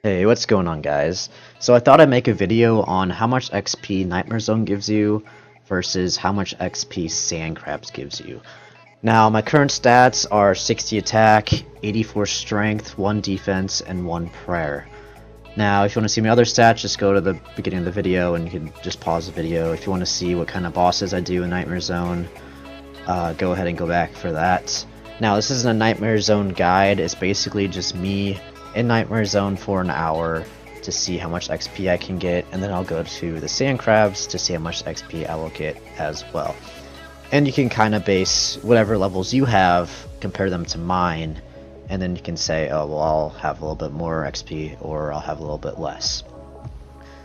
Hey, what's going on, guys? So I thought I'd make a video on how much XP Nightmare Zone gives you versus how much XP Sand Crabs gives you. Now, my current stats are 60 attack, 84 strength, 1 defense, and 1 prayer. Now, if you want to see my other stats, just go to the beginning of the video and you can just pause the video. If you want to see what kind of bosses I do in Nightmare Zone, go ahead and go back for that. Now, this isn't a Nightmare Zone guide, it's basically just me in Nightmare Zone for an hour to see how much XP I can get, and then I'll go to the Sand Crabs to see how much XP I will get as well. And you can kind of base whatever levels you have, compare them to mine, and then you can say, oh well, I'll have a little bit more XP or I'll have a little bit less.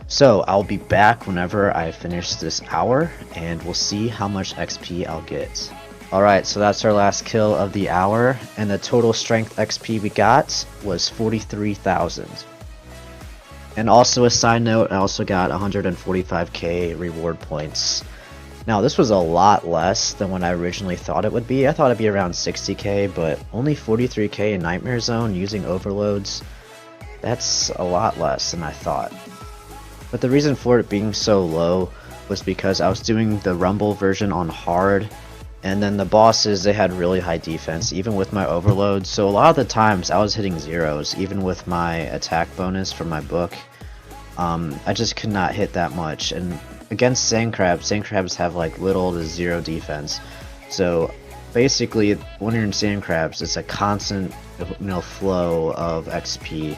So I'll be back whenever I finish this hour and we'll see how much XP I'll get. Alright, so that's our last kill of the hour, and the total strength XP we got was 43,000. And also a side note, I also got 145k reward points. Now this was a lot less than what I originally thought it would be. I thought it'd be around 60k, but only 43k in Nightmare Zone using overloads. That's a lot less than I thought. But the reason for it being so low was because I was doing the Rumble version on hard, and then the bosses, they had really high defense, even with my overload. So a lot of the times I was hitting zeros, even with my attack bonus from my book. I just could not hit that much. And against Sand Crabs have like little to zero defense. So basically, when you're in Sand Crabs, it's a constant, flow of XP.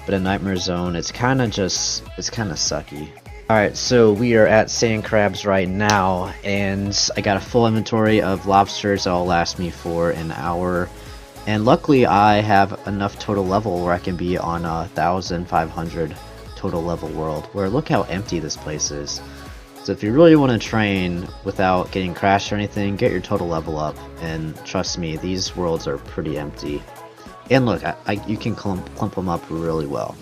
But in Nightmare Zone, it's kind of sucky. Alright, so we are at Sand Crabs right now, and I got a full inventory of lobsters that will last me for an hour. And luckily I have enough total level where I can be on a 1,500 total level world, where look how empty this place is. So if you really want to train without getting crashed or anything, get your total level up, and trust me, these worlds are pretty empty. And look, you can clump them up really well.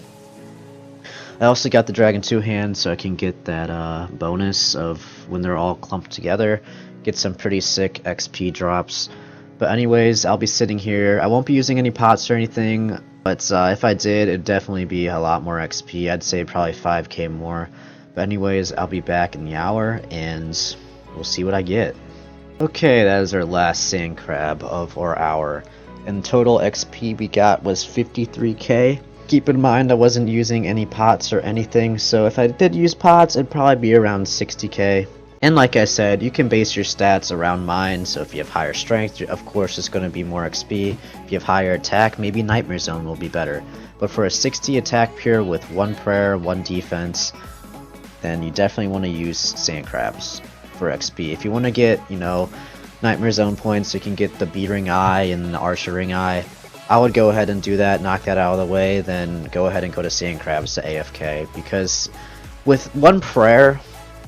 I also got the Dragon 2 hand so I can get that bonus of when they're all clumped together, get some pretty sick XP drops. But anyways, I'll be sitting here. I won't be using any pots or anything, but if I did, it'd definitely be a lot more XP. I'd say probably 5k more. But anyways, I'll be back in the hour and we'll see what I get. Okay, that is our last Sand Crab of our hour. And total XP we got was 53k. Keep in mind I wasn't using any pots or anything, so if I did use pots, it'd probably be around 60k. And like I said, you can base your stats around mine, so if you have higher strength, of course it's going to be more XP. If you have higher attack, maybe Nightmare Zone will be better. But for a 60 attack pure with 1 prayer, 1 defense, then you definitely want to use Sand Crabs for XP. If you want to get, Nightmare Zone points, you can get the Bead Ring Eye and the Archer Ring Eye. I would go ahead and do that, knock that out of the way, then go ahead and go to Sand Crabs to AFK, because with 1 prayer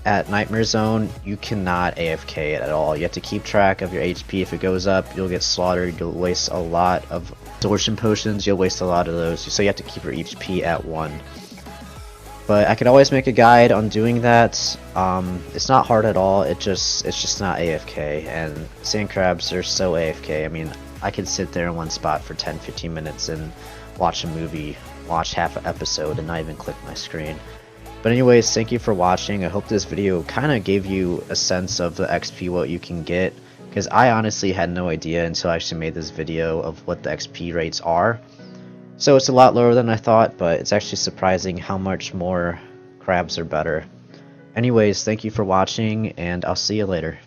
at Nightmare Zone, you cannot AFK it at all. You have to keep track of your HP. If it goes up, you'll get slaughtered, you'll waste a lot of absorption potions, you'll waste a lot of those, so you have to keep your HP at 1. But I could always make a guide on doing that. It's not hard at all, it's just not AFK, and Sand Crabs are so AFK. I mean, I could sit there in one spot for 10-15 minutes and watch a movie, watch half an episode, and not even click my screen. But anyways, thank you for watching. I hope this video kind of gave you a sense of the XP, what you can get, because I honestly had no idea until I actually made this video of what the XP rates are. So it's a lot lower than I thought, but it's actually surprising how much more crabs are better. Anyways, thank you for watching, and I'll see you later.